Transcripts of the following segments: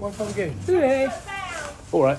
One time again. Yeah. All right.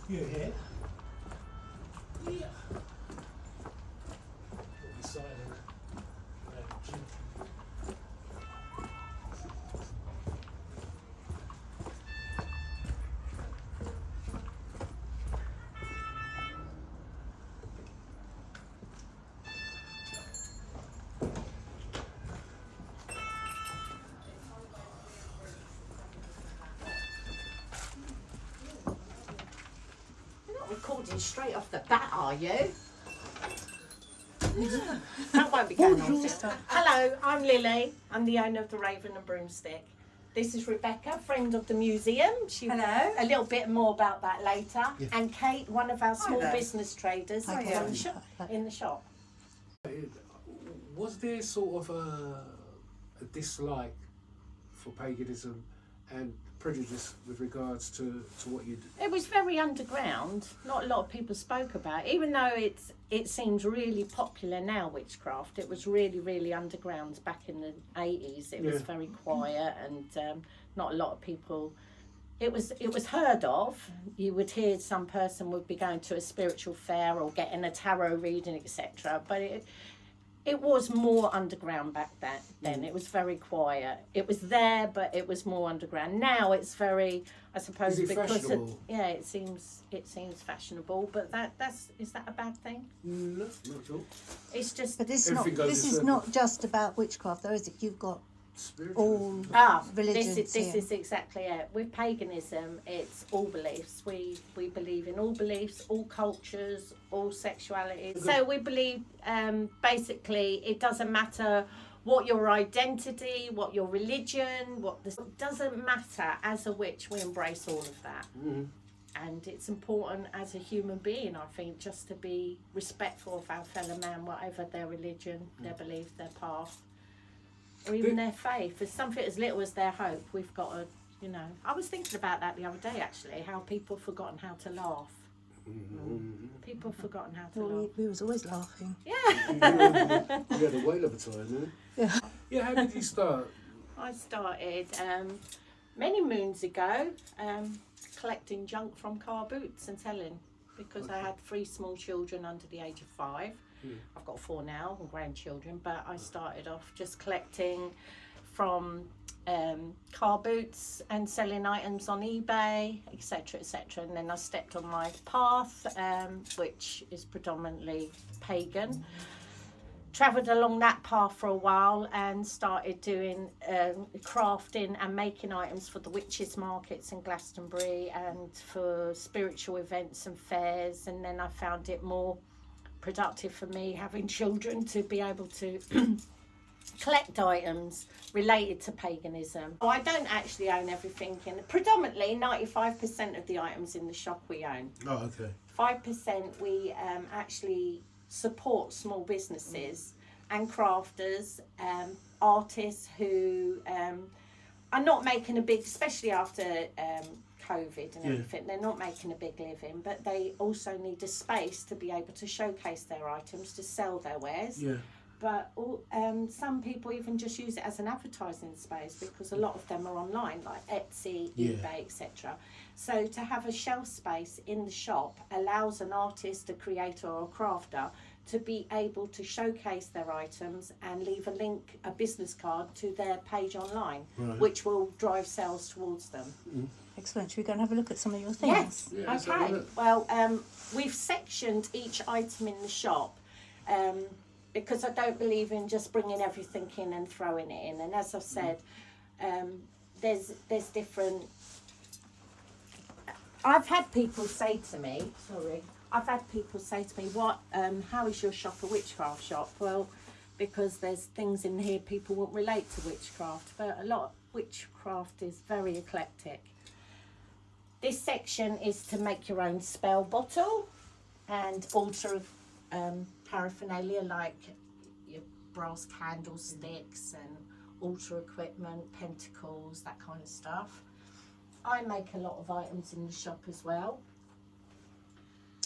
You here? Yeah. Excited. Recording straight off the bat, are you? That won't be going on. Hello, I'm Lily. I'm the owner of the Raven and Broomstick. This is Rebecca, friend of the museum. Hello. A little bit more about that later. Yeah. And Kate, one of our small Hello. business traders in the shop. Was there sort of a dislike for paganism and prejudice with regards to what you do? It was very underground. Not a lot of people spoke about it. Even though it seems really popular now, witchcraft, it was really, really underground back in the 80s. It was very quiet and not a lot of people. It was heard of. You would hear some person would be going to a spiritual fair or getting a tarot reading, etc. But it was more underground back then. It was very quiet. It was there, but it was more underground. Now it's very, I suppose, Is it because fashionable? it seems fashionable. But is that a bad thing? No, not at all. It's just But this Everything goes is in not just about witchcraft, though, is it? You've got Spiritual. all This religions is here. exactly it. With paganism, it's all beliefs. We believe in all beliefs, all cultures, all sexualities. So we believe basically it doesn't matter what your identity, what your religion, it doesn't matter. As a witch, we embrace all of that. Mm-hmm. And it's important as a human being, I think, just to be respectful of our fellow man, whatever their religion, their belief, their path, or even their faith. As something as little as their hope, we've got to, I was thinking about that the other day, actually, how people have forgotten how to laugh. Mm-hmm. People have forgotten how to Well, laugh. we was always laughing. You had a whale of a time, Yeah. Yeah, how did you start? I started many moons ago collecting junk from car boots and selling, because I had 3 small children under the age of 5. I've got 4 now and grandchildren, but I started off just collecting from car boots and selling items on eBay, etc., etc. And then I stepped on my path, which is predominantly pagan. Travelled along that path for a while and started doing crafting and making items for the witches' markets in Glastonbury and for spiritual events and fairs. And then I found it more productive for me, having children, to be able to collect items related to paganism. I don't actually own everything predominantly 95% of the items in the shop we own. Oh, okay. 5% we actually support small businesses and crafters, artists who are not making a big, especially after COVID and Yeah. everything, they're not making a big living, but they also need a space to be able to showcase their items, to sell their wares. Yeah. But some people even just use it as an advertising space, because a lot of them are online, like Etsy, Yeah. eBay, etc. So to have a shelf space in the shop allows an artist, a creator or a crafter to be able to showcase their items and leave a link, a business card to their page online, Right. which will drive sales towards them. Excellent. Should we go and have a look at some of your things? Yes. Yeah, let's have a Okay. look. Well, we've sectioned each item in the shop because I don't believe in just bringing everything in and throwing it in. And as I've said, there's different. I've had people say to me, "What? How is your shop a witchcraft shop?" Well, because there's things in here people won't relate to witchcraft, but a lot of witchcraft is very eclectic. This section is to make your own spell bottle and altar paraphernalia like your brass candlesticks and altar equipment, pentacles, that kind of stuff. I make a lot of items in the shop as well.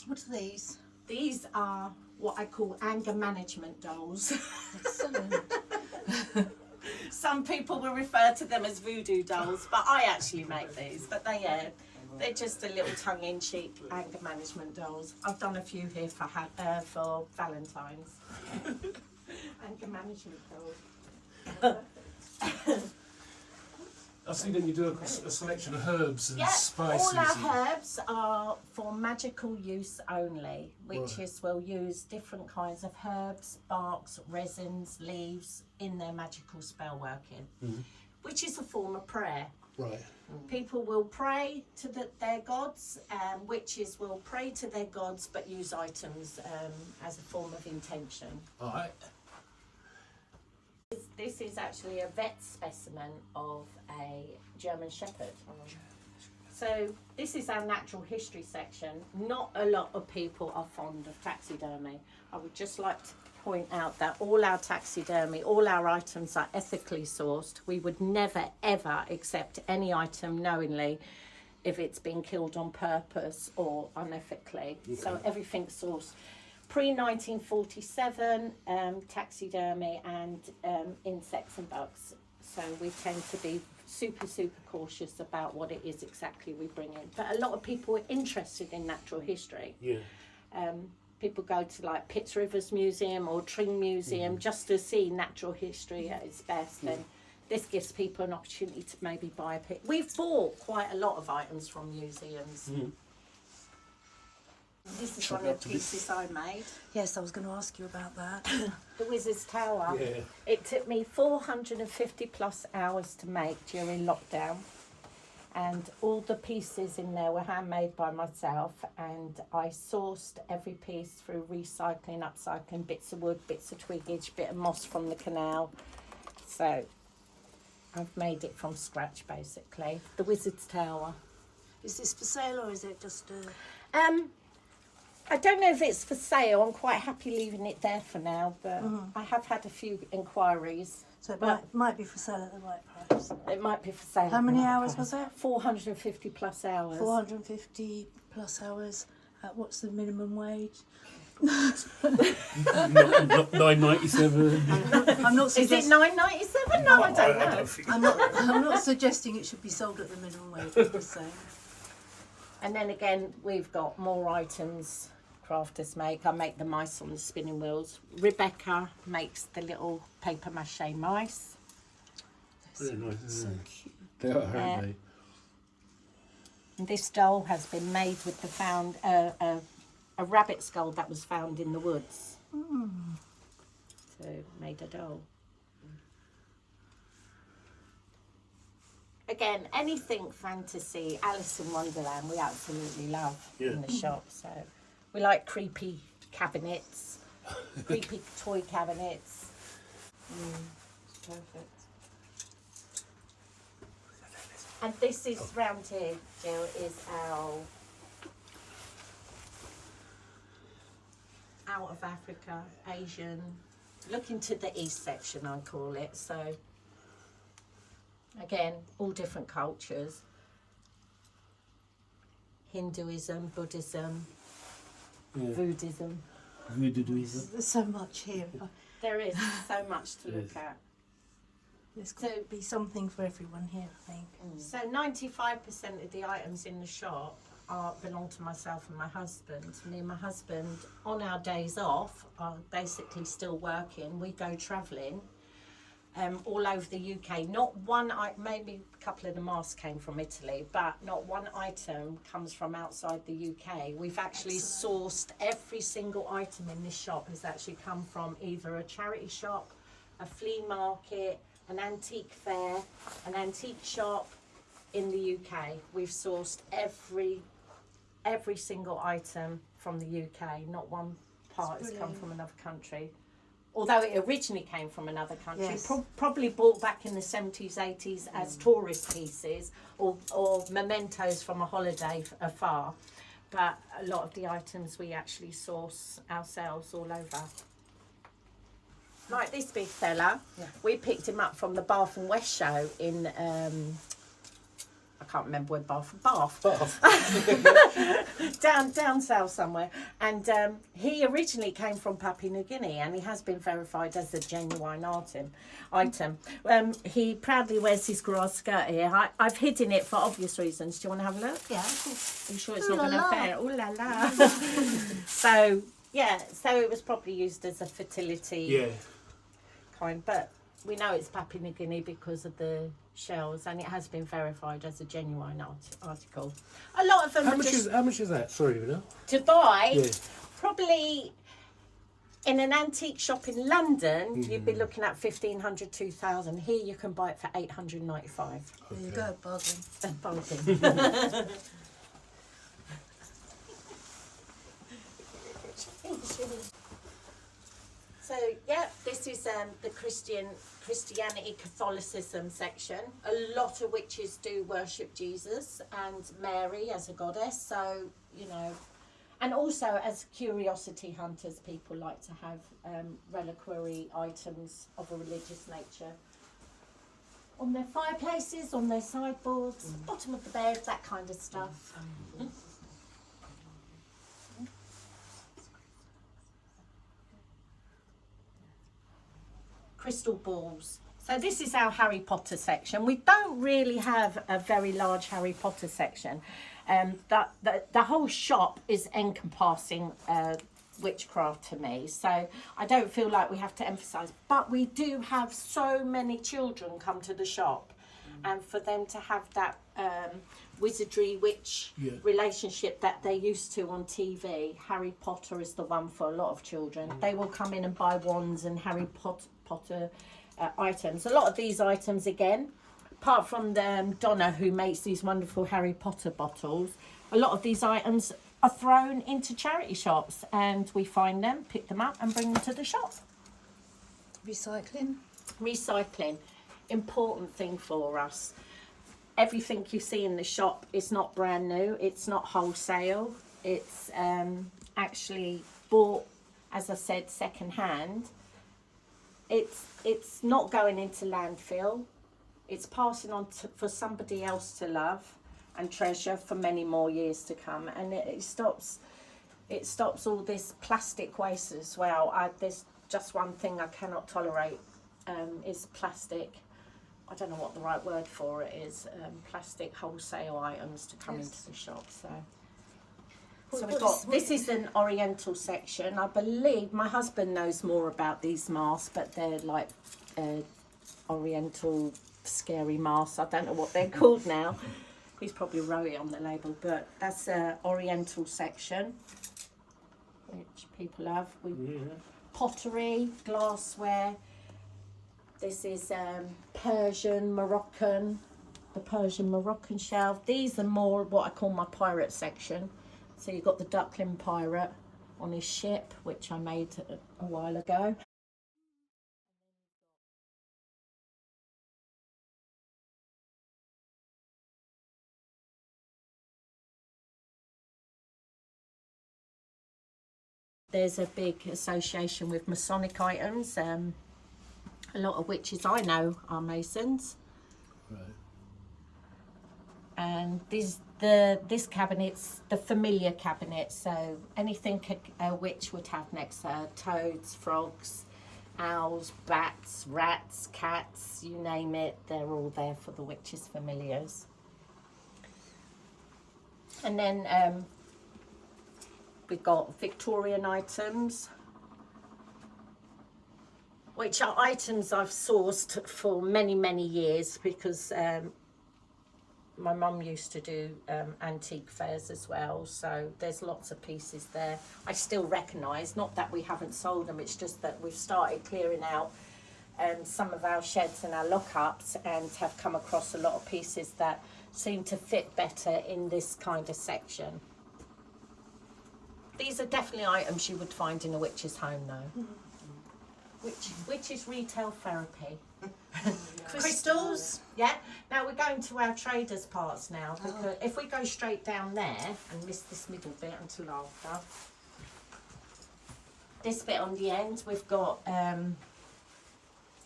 What are these? These are what I call anger management dolls. Excellent. Some people will refer to them as voodoo dolls, but I actually make these. But they're just a little tongue-in-cheek anger management dolls. I've done a few here for Valentine's. Anger management dolls. I see that you do a selection of herbs and Yeah, spices. all our herbs are for magical use only, which Right. is we'll use different kinds of herbs, barks, resins, leaves in their magical spell working, which is a form of prayer. Right. People will pray to their gods, witches will pray to their gods but use items as a form of intention. All right. This is actually a vet specimen of a German Shepherd. So this is our natural history section. Not a lot of people are fond of taxidermy. I would just like to point out that all our taxidermy, all our items are ethically sourced. We would never ever accept any item knowingly if it's been killed on purpose or unethically. So everything's sourced. Pre-1947 taxidermy and insects and bugs. So we tend to be super cautious about what it is exactly we bring in. But a lot of people are interested in natural history. Yeah. People go to like Pitts Rivers Museum or Tring Museum just to see natural history at its best. And this gives people an opportunity to maybe buy a pic. We've bought quite a lot of items from museums. This is one of the pieces I made. Yes, I was going to ask you about that. The Wizard's Tower. Yeah. It took me 450 plus hours to make during lockdown. And all the pieces in there were handmade by myself, and I sourced every piece through recycling, upcycling, bits of wood, bits of twiggage, bit of moss from the canal. So I've made it from scratch basically. The Wizard's Tower. Is this for sale or is it just a... I don't know if it's for sale. I'm quite happy leaving it there for now, but I have had a few inquiries. So it might be for sale at the right price. It might be for sale. How many hours was that? 450 plus hours. 450 plus hours. What's the minimum wage? $9.97. I'm not Is it suggesting. $9.97? No, I don't know. I'm not suggesting it should be sold at the minimum wage. I'm just saying. And then again, we've got more items crafters make. I make the mice on the spinning wheels. Rebecca makes the little paper mache mice. Very nice. So cute. They are, aren't they? And this doll has been made with a rabbit skull that was found in the woods. So made a doll. Again, anything fantasy, Alice in Wonderland, we absolutely love in the shop. So we like creepy cabinets, creepy toy cabinets. Perfect. And this is round here, Jill, is our out of Africa, Asian, looking to the east section, I call it. So Again, all different cultures. Hinduism, Buddhism, Voodooism. Voodooism. There's so much here. There is so much to look at. There's got to be something for everyone here, I think. So 95% of the items in the shop belong to myself and my husband. Me and my husband, on our days off, are basically still working. We go travelling all over the UK. Not one, maybe a couple of the masks came from Italy, but not one item comes from outside the UK. We've actually sourced every single item in this shop has actually come from either a charity shop, a flea market, an antique fair, an antique shop in the UK. We've sourced every single item from the UK. Not one part has come from another country. Although it originally came from another country, Yes. probably bought back in the 70s, 80s as tourist pieces or mementos from a holiday afar. But a lot of the items we actually source ourselves all over. Like this big fella, we picked him up from the Bath and West show in, I can't remember where Bath. down south somewhere. And he originally came from Papua New Guinea, and he has been verified as a genuine item. He proudly wears his grass skirt here. I've hidden it for obvious reasons. Do you want to have a look? Yeah, of course. Are you sure it's not going to fair? Ooh la la. So it was probably used as a fertility kind, but we know it's Papua New Guinea because of the shells, and it has been verified as a genuine article. A lot of them How much is that? Sorry, you know. to buy. Probably in an antique shop in London, you'd be looking at 1,500, 2,000. Here you can buy it for 895. There you go, bargain. Bargain. So this is the Christianity Catholicism section. A lot of witches do worship Jesus and Mary as a goddess. So and also as curiosity hunters, people like to have reliquary items of a religious nature on their fireplaces, on their sideboards, bottom of the bed, that kind of stuff. Crystal balls. So this is our Harry Potter section. We don't really have a very large Harry Potter section. The whole shop is encompassing witchcraft to me, so I don't feel like we have to emphasise. But we do have so many children come to the shop, and for them to have that wizardry witch relationship that they're used to on TV, Harry Potter is the one for a lot of children. They will come in and buy wands and Harry Potter items. A lot of these items, again, apart from Donna, who makes these wonderful Harry Potter bottles, a lot of these items are thrown into charity shops, and we find them, pick them up and bring them to the shop. Recycling, important thing for us. Everything you see in the shop is not brand new, it's not wholesale, it's actually bought, as I said, second hand. It's not going into landfill. It's passing on for somebody else to love and treasure for many more years to come, and it stops all this plastic waste as well. There's just one thing I cannot tolerate, is plastic. I don't know what the right word for it is. Plastic wholesale items to come into the shop. So we've got, this is an Oriental section. I believe my husband knows more about these masks, but they're like Oriental scary masks. I don't know what they're called now. He's probably wrote it on the label, but that's an Oriental section, which people have. Pottery, glassware. This is Persian, Moroccan, the Persian Moroccan shelf. These are more what I call my pirate section. So you've got the duckling pirate on his ship, which I made a while ago. There's a big association with Masonic items. A lot of witches I know are Masons. Right. And this cabinet's the familiar cabinet, so anything a witch would have next to her: toads, frogs, owls, bats, rats, cats, you name it, they're all there for the witch's familiars. And then we've got Victorian items, which are items I've sourced for many, many years, because my mum used to do antique fairs as well, so there's lots of pieces there I still recognise. Not that we haven't sold them, it's just that we've started clearing out some of our sheds and our lockups, and have come across a lot of pieces that seem to fit better in this kind of section. These are definitely items you would find in a witch's home though. Which is retail therapy. Crystals. Yeah. Now we're going to our traders parts now, because if we go straight down there and miss this middle bit until after, this bit on the end, we've got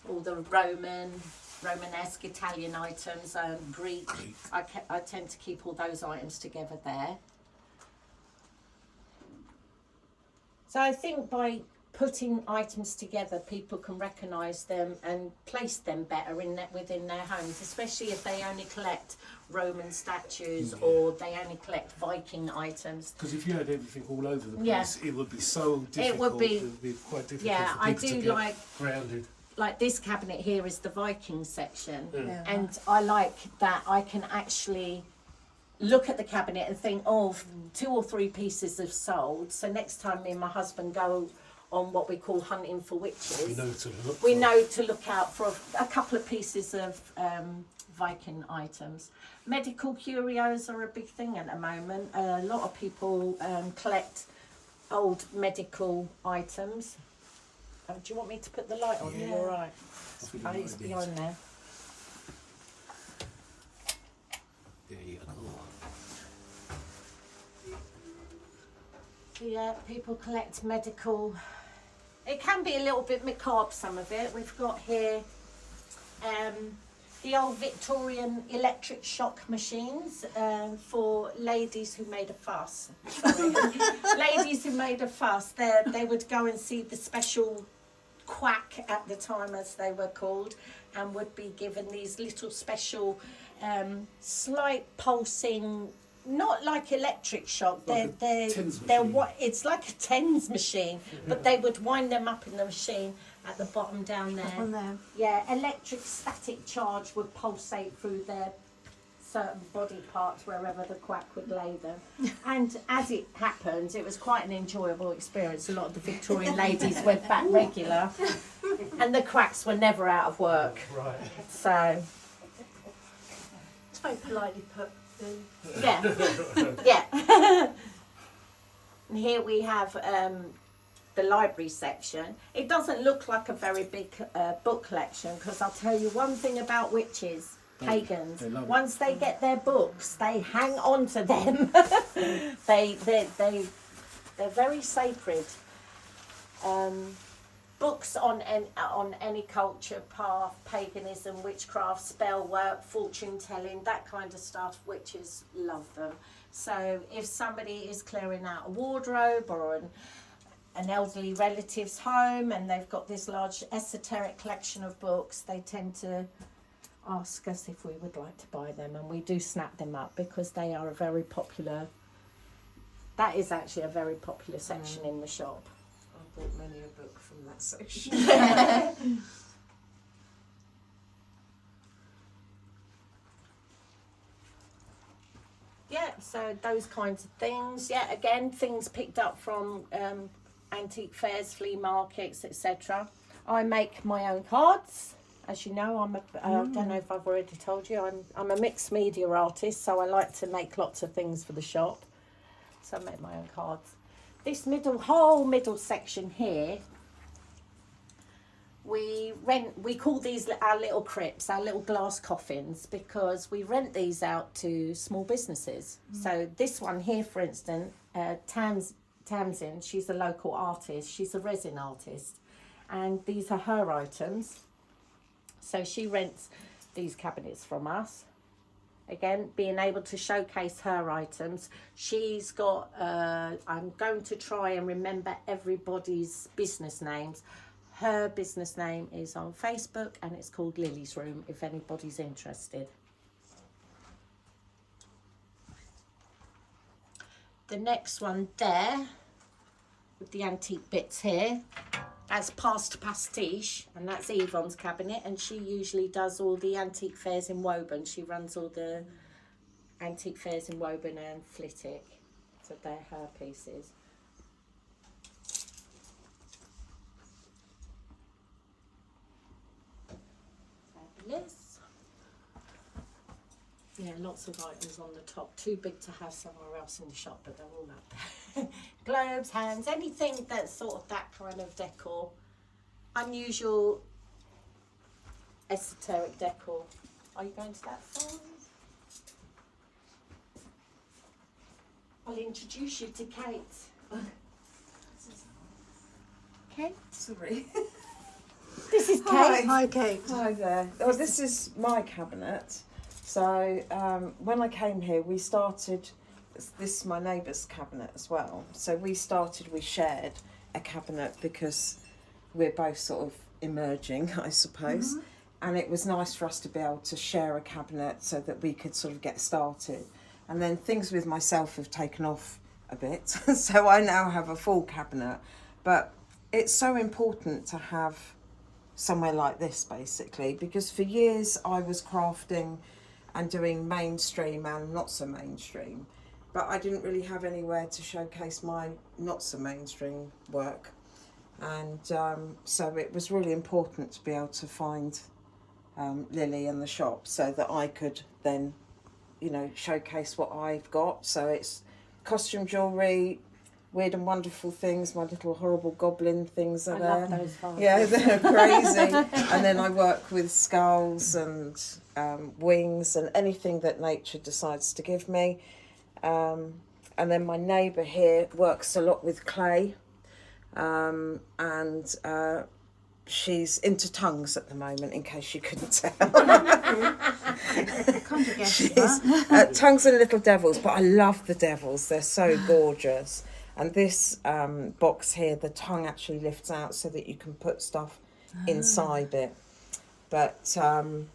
all the Romanesque Italian items, Greek. I tend to keep all those items together there. So I think by putting items together, people can recognise them and place them better within their homes, especially if they only collect Roman statues or they only collect Viking items. Because if you had everything all over the place, Yeah. it would be so difficult. It would be, quite difficult yeah, for I people do to get like grounded. Like this cabinet here is the Viking section, Yeah. and I like that I can actually look at the cabinet and think, oh, 2 or 3 pieces have sold, so next time me and my husband go on what we call hunting for witches, We know to look. we for. know to look out for a couple of pieces of Viking items. Medical curios are a big thing at the moment. A lot of people collect old medical items. Do you want me to put the light on? Yeah. You're all right. I think you Oh, might it's need- behind there. There you go. So yeah, people collect medical. It can be a little bit macabre, some of it. We've got here the old Victorian electric shock machines for ladies who made a fuss. Sorry. Ladies who made a fuss. They would go and see the special quack at the time, as they were called, and would be given these little special slight pulsing, not like electric shock, Like they're TENS they're machine. what it's like a TENS machine, but they would wind them up in the machine at the bottom down there. On there. Yeah, electric static charge would pulsate through their certain body parts wherever the quack would lay them. And as it happened, it was quite an enjoyable experience. A lot of the Victorian ladies went back regular, and the quacks were never out of work. Right. So, It's very politely put. yeah, yeah. And here we have the library section. It doesn't look like a very big book collection, because I'll tell you one thing about witches, pagans. They love it. Once they get their books, they hang on to them. They're very sacred. Books on any culture, path, paganism, witchcraft, spell work, fortune telling, that kind of stuff, witches love them. So if somebody is clearing out a wardrobe or an elderly relative's home and they've got this large esoteric collection of books, they tend to ask us if we would like to buy them, and we do snap them up because they are a very popular, that is actually a very popular section in the shop. I bought many a book from that section. Yeah, so those kinds of things. Yeah, again, things picked up from antique fairs, flea markets, etc. I make my own cards. As you know, I don't know if I've already told you, I'm a mixed media artist, so I like to make lots of things for the shop. So I make my own cards. This whole middle section here, we call these our little crypts, our little glass coffins, because we rent these out to small businesses. So this one here, for instance, Tamsin, she's a local artist, she's a resin artist, and these are her items. So she rents these cabinets from us. Again, being able to showcase her items. She's got, I'm going to try and remember everybody's business names. Her business name is on Facebook and it's called Lily's Room, if anybody's interested. The next one there, with the antique bits here, that's Past Pastiche, and that's Yvonne's cabinet, and she usually does all the antique fairs in Woburn. She runs all the antique fairs in Woburn and Flitwick, so they're her pieces. Fabulous. Yeah, lots of items on the top. Too big to have somewhere else in the shop, but they're all up there. Globes, hands, anything that's sort of that kind of decor. Unusual, esoteric decor. Are you going to that side? I'll introduce you to Kate. Kate? Sorry. This is Kate. Hi. Hi, Kate. Hi there. Well, this is my cabinet. So when I came here, we started, this is my neighbour's cabinet as well. So we shared a cabinet because we're both sort of emerging, I suppose. Mm-hmm. And it was nice for us to be able to share a cabinet so that we could sort of get started. And then things with myself have taken off a bit. So I now have a full cabinet. But it's so important to have somewhere like this, basically, because for years I was crafting and doing mainstream and not so mainstream, but I didn't really have anywhere to showcase my not so mainstream work. And so it was really important to be able to find Lily in the shop so that I could then, you know, showcase what I've got. So it's costume jewellery, weird and wonderful things, my little horrible goblin things are there. I love those vases. Yeah, they're crazy. And then I work with skulls and wings and anything that nature decides to give me. And then my neighbour here works a lot with clay. And she's into tongues at the moment, in case you couldn't tell. Tongues and little devils, but I love the devils. They're so gorgeous. And this box here, the tongue actually lifts out so that you can put stuff inside it. But, and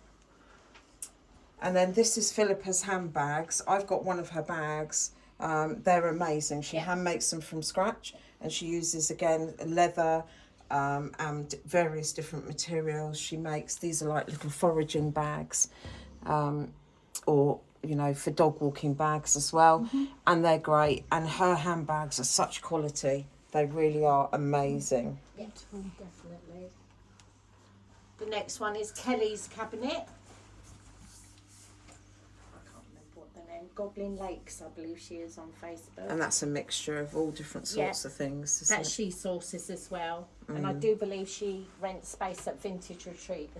then this is Philippa's handbags. I've got one of her bags. They're amazing. She hand makes them from scratch, and she uses, again, leather and various different materials. She makes, these are like little foraging bags, or you know, for dog walking bags as well, and they're great. And her handbags are such quality; they really are amazing. Yeah, definitely. The next one is Kelly's cabinet. I can't remember what the name. Goblin Lakes, I believe she is on Facebook. And that's a mixture of all different sorts of things. Isn't That it? she sources as well, and I do believe she rents space at Vintage Retreat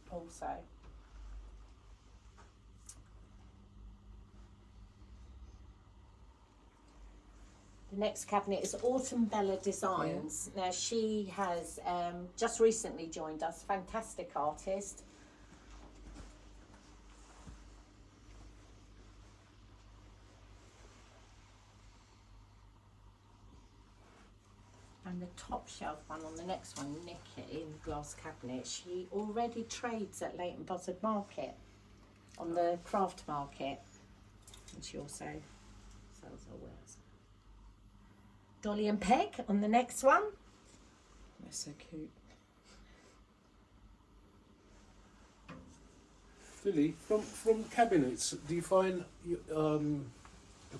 also. The next cabinet is Autumn Bella Designs. Now she has just recently joined us, fantastic artist. And the top shelf one on the next one, Nikki, in the glass cabinet, she already trades at Leighton Buzzard Market, on the craft market. And she also sells her wares. Dolly and Peg on the next one. They're so cute. Lily, from cabinets, do you find your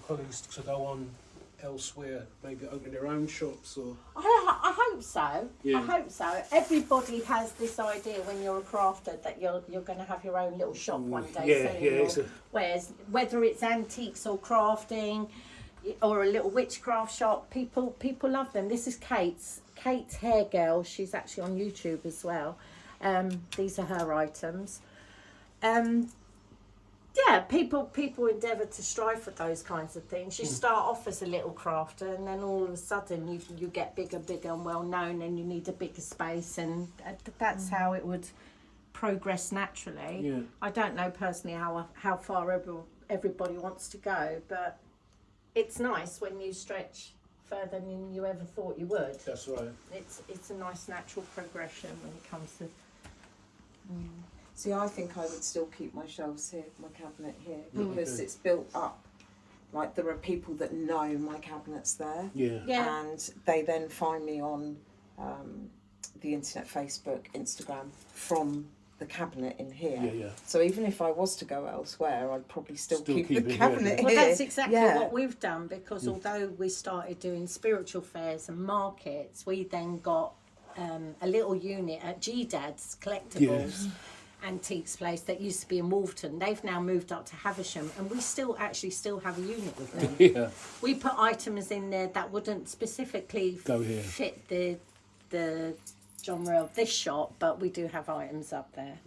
colleagues to go on elsewhere, maybe open their own shops, or? I hope so. Yeah. I hope so. Everybody has this idea when you're a crafter that you're going to have your own little shop one day Yeah, soon. yeah. Or whereas whether it's antiques or crafting, or a little witchcraft shop, people love them. This is Kate's Hair Girl. She's actually on YouTube as well. These are her items. Yeah, people endeavour to strive for those kinds of things. You start off as a little crafter, and then all of a sudden you get bigger and well known, and you need a bigger space, and that's how it would progress naturally. Yeah. I don't know personally how far everybody wants to go, but it's nice when you stretch further than you ever thought you would. That's right. It's a nice natural progression when it comes to. See, I think I would still keep my shelves here, my cabinet here, because Okay. it's built up. Like, there are people that know my cabinet's there, Yeah. Yeah. and they then find me on the internet, Facebook, Instagram, from the cabinet in here. Yeah, yeah. So even if I was to go elsewhere, I'd probably still keep keep the it here. cabinet Well, here. that's exactly Yeah. what we've done, because although we started doing spiritual fairs and markets, we then got a little unit at G-Dad's Collectibles Antiques place that used to be in Wolverton. They've now moved up to Havisham, and we still have a unit with them. Yeah. We put items in there that wouldn't specifically Go here. fit the genre of this shop, but we do have items up there.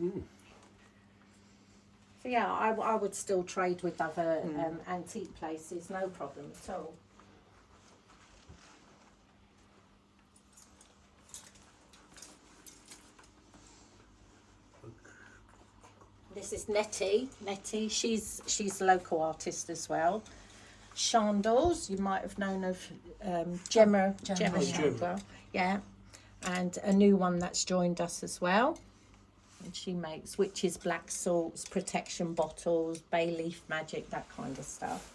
So yeah, I would still trade with other antique places, no problem at all. This is Nettie. She's a local artist as well. Chandles, you might have known of Gemma Chandler. Yeah. And a new one that's joined us as well. And she makes witches' black salts, protection bottles, bay leaf magic, that kind of stuff.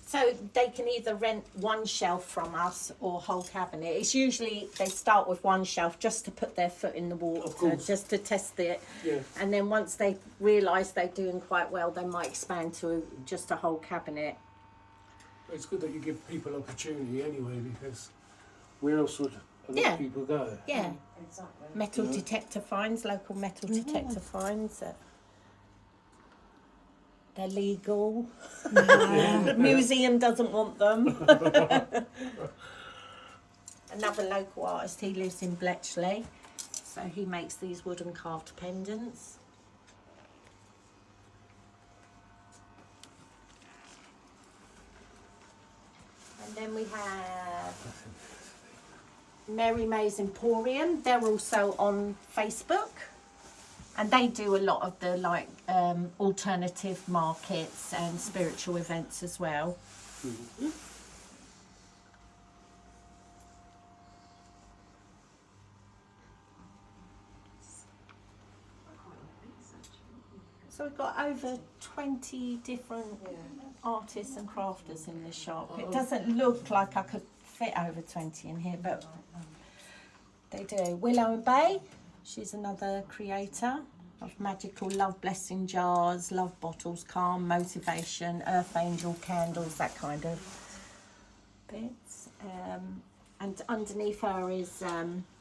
So they can either rent one shelf from us or whole cabinet. It's usually they start with one shelf just to put their foot in the water, just to test it. Yeah. And then once they realise they're doing quite well, they might expand to just a whole cabinet. It's good that you give people opportunity anyway, because where else would a lot Yeah. of people go? Yeah. Exactly. Metal detector finds, local metal detector finds. They're legal. The museum doesn't want them. Another local artist, he lives in Bletchley, so he makes these wooden carved pendants. And then we have Mary May's Emporium. They're also on Facebook. And they do a lot of the alternative markets and spiritual events as well. So we've got over 20 different artists and crafters in this shop. It doesn't look like I could fit over 20 in here, but they do. Willow and Bay. She's another creator of magical love blessing jars, love bottles, calm, motivation, earth angel candles, that kind of bits. And underneath her is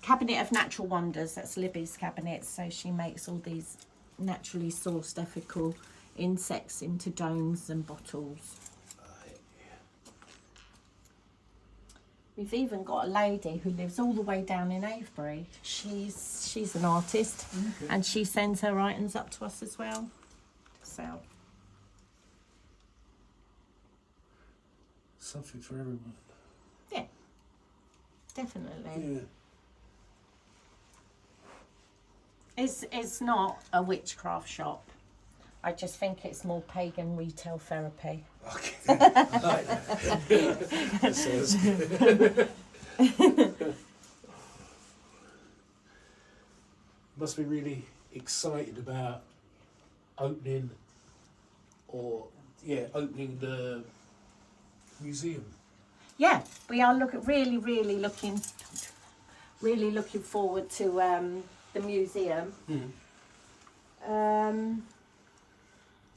Cabinet of Natural Wonders. That's Libby's cabinet. So she makes all these naturally sourced ethical insects into domes and bottles. We've even got a lady who lives all the way down in Avebury. She's an artist, and she sends her items up to us as well to sell. Something for everyone. Yeah, definitely. Yeah. It's not a witchcraft shop. I just think it's more pagan retail therapy. Okay. I like that. That sounds good. Must be really excited about opening the museum. Yeah, we are really looking forward to the museum.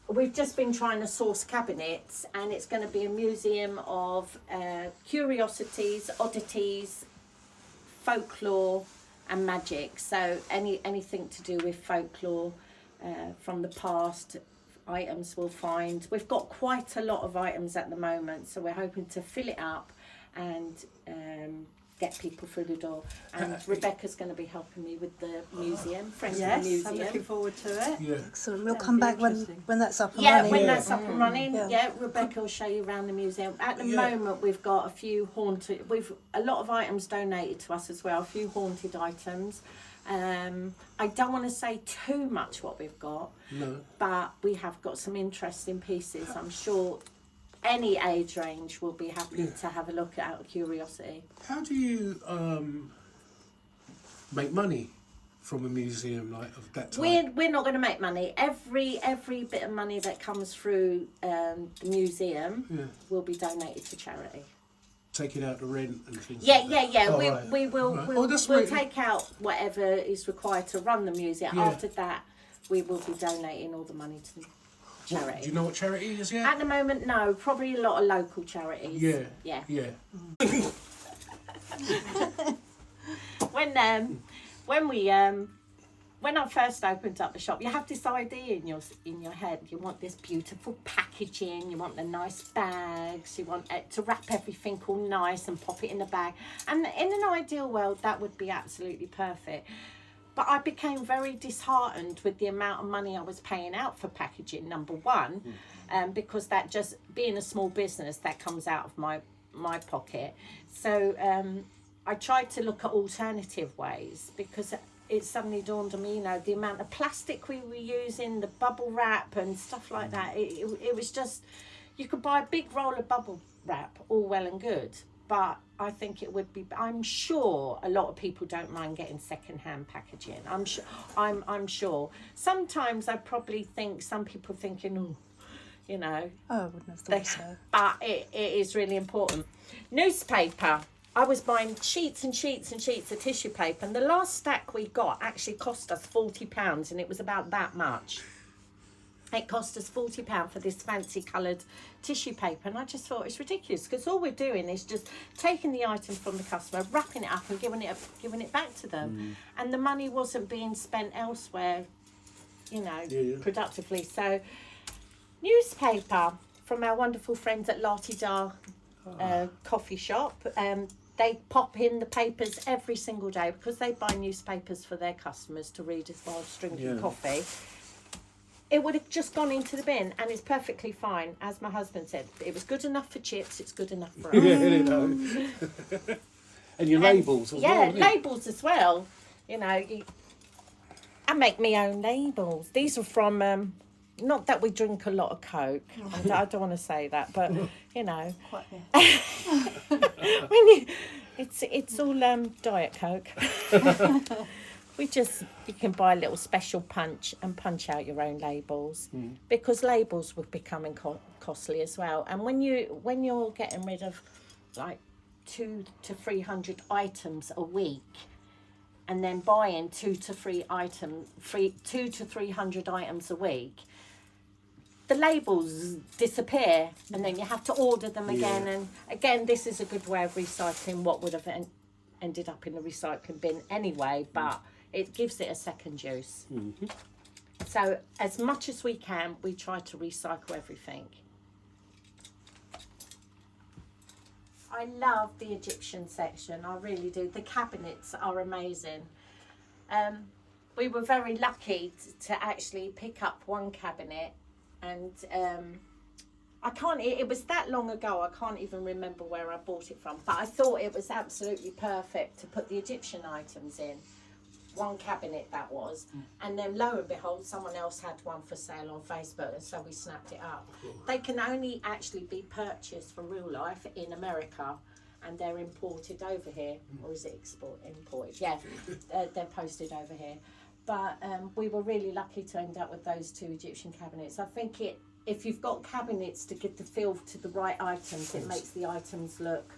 We've just been trying to source cabinets, and it's going to be a museum of curiosities, oddities, folklore and magic. So anything to do with folklore from the past, items we'll find. We've got quite a lot of items at the moment, so we're hoping to fill it up and get people through the door. And Rebecca's going to be helping me with the museum, friends of the Yes, museum. I'm looking forward to it. Yeah. Excellent. We'll That'd come be back interesting. when that's up and Yeah, running. when that's up and running, Yeah. Rebecca will show you around the museum. At the Yeah. moment, we've got a few haunted. We've a lot of items donated to us as well. A few haunted items, I don't want to say too much what we've got, No. but we have got some interesting pieces. I'm sure any age range will be happy to have a look at out of curiosity. How do you make money from a museum like of that type? We're not going to make money. Every bit of money that comes through the museum will be donated to charity. Taking out the rent and things. Yeah. Oh, we, right. we will Right. we'll, Oh, that's we'll really- take out whatever is required to run the museum. Yeah. After that, we will be donating all the money to charity. Do you know what charity is yet? At the moment, no. Probably a lot of local charities. Yeah. When I first opened up the shop, you have this idea in your head. You want this beautiful packaging. You want the nice bags. You want it to wrap everything all nice and pop it in the bag. And in an ideal world, that would be absolutely perfect. But I became very disheartened with the amount of money I was paying out for packaging, number one, because that just, being a small business, that comes out of my pocket. So I tried to look at alternative ways, because it suddenly dawned on me, the amount of plastic we were using, the bubble wrap and stuff like that. It was just, you could buy a big roll of bubble wrap, all well and good. But I think it would be, I'm sure a lot of people don't mind getting second-hand packaging. I'm sure. Sometimes I probably think some people thinking, Oh, I wouldn't have thought so. but it is really important. Newspaper. I was buying sheets and sheets and sheets of tissue paper, and the last stack we got actually cost us £40, and it was about that much. It cost us £40 for this fancy coloured tissue paper, and I just thought it's ridiculous, because all we're doing is just taking the item from the customer, wrapping it up and giving it back to them. And the money wasn't being spent elsewhere, productively. So newspaper from our wonderful friends at Larty Dar coffee shop. They pop in the papers every single day, because they buy newspapers for their customers to read whilst drinking coffee. It would have just gone into the bin, and it's perfectly fine. As my husband said, it was good enough for chips, it's good enough for us. And your labels as well. Yeah, isn't it? labels as well. I make my own labels. These are from, not that we drink a lot of Coke. I don't want to say that, but, Quite, yeah. it's all Diet Coke. You can buy a little special punch and punch out your own labels, because labels were becoming costly as well. And when you're getting rid of like 200 to 300 items a week, and then buying 200 to 300 items a week, the labels disappear, and then you have to order them again. And again, this is a good way of recycling what would have ended up in the recycling bin anyway, but it gives it a second use. So as much as we can, we try to recycle everything. I love the Egyptian section, I really do. The cabinets are amazing. We were very lucky to actually pick up one cabinet, and it was that long ago, I can't even remember where I bought it from, but I thought it was absolutely perfect to put the Egyptian items in. One cabinet that was, and then lo and behold, someone else had one for sale on Facebook, and so we snapped it up. They can only actually be purchased for real life in America, and they're imported over here. Or is it imported? Yeah, they're posted over here. But we were really lucky to end up with those two Egyptian cabinets. I think if you've got cabinets to give the feel to the right items, it makes the items look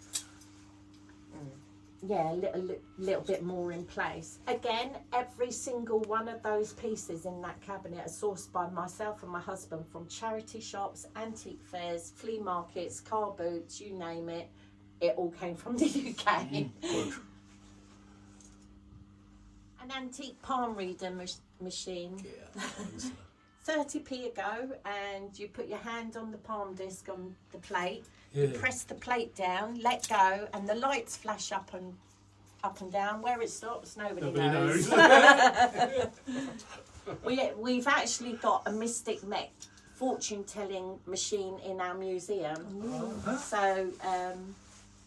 a little bit more in place. Again, every single one of those pieces in that cabinet are sourced by myself and my husband from charity shops, antique fairs, flea markets, car boots, you name it. It all came from the UK. An antique palm reader machine. 30p a go, and you put your hand on the palm disc on the plate. You press the plate down, let go, and the lights flash up and down. Where it stops, nobody knows. We've actually got a Mystic Mech fortune-telling machine in our museum. So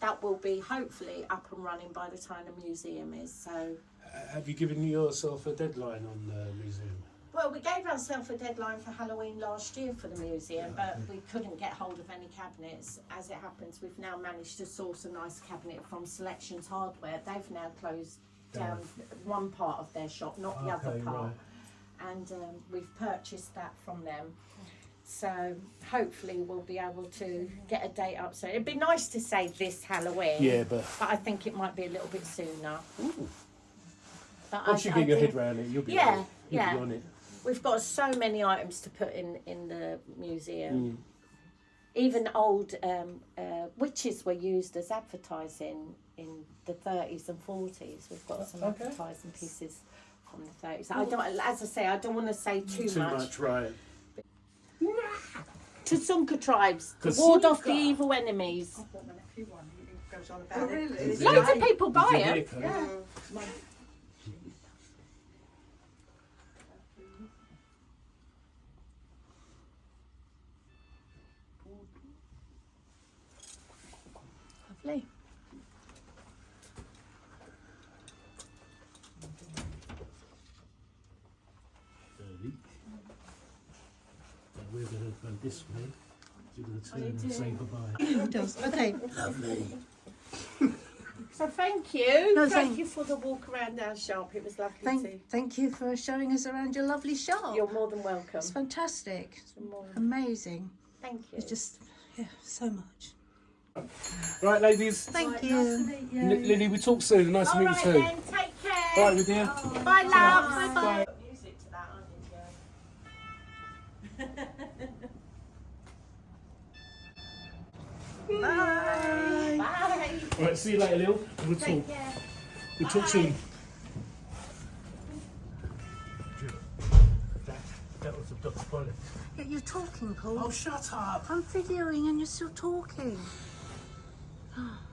that will be hopefully up and running by the time the museum is. So have you given yourself a deadline on the museum? Well, we gave ourselves a deadline for Halloween last year for the museum, but we couldn't get hold of any cabinets. As it happens, we've now managed to source a nice cabinet from Selections Hardware. They've now closed down one part of their shop, not the other part. Right. And we've purchased that from them. So hopefully we'll be able to get a date up. So it'd be nice to say this Halloween. Yeah, but I think it might be a little bit sooner. ooh. But Once you get your head around it, you'll be on it. You'll yeah. be on it. We've got so many items to put in the museum. Even old witches were used as advertising in the 30s and 40s. We've got some advertising pieces from the 30s. I don't, as I say, I don't want to say too much. Right. Tsunka tribes, to ward off the evil enemies. I bought my nephew one. He goes on about it. Really? Loads of people buy Is it them. Vicar? Yeah. Lovely. We're going to go this way. You're going to turn and say bye-bye. It does. Okay. Lovely. So thank you. No, thank you for the walk around our shop. It was lovely to. Thank you for showing us around your lovely shop. You're more than welcome. It's fantastic. You're more than- Amazing. Thank you. It's just, yeah, so much. Right, ladies. Thank you. Lily, we talk soon. Nice to All meet right you too. then. Take care. All right, with you. Bye, love. Bye. Music to that, aren't you, Bye. Bye. All right, see you later, Lil. We'll talk. Take care. We'll talk soon. That was a dog's toilet. Yeah, you're talking, Paul. Oh, shut up. I'm videoing and you're still talking.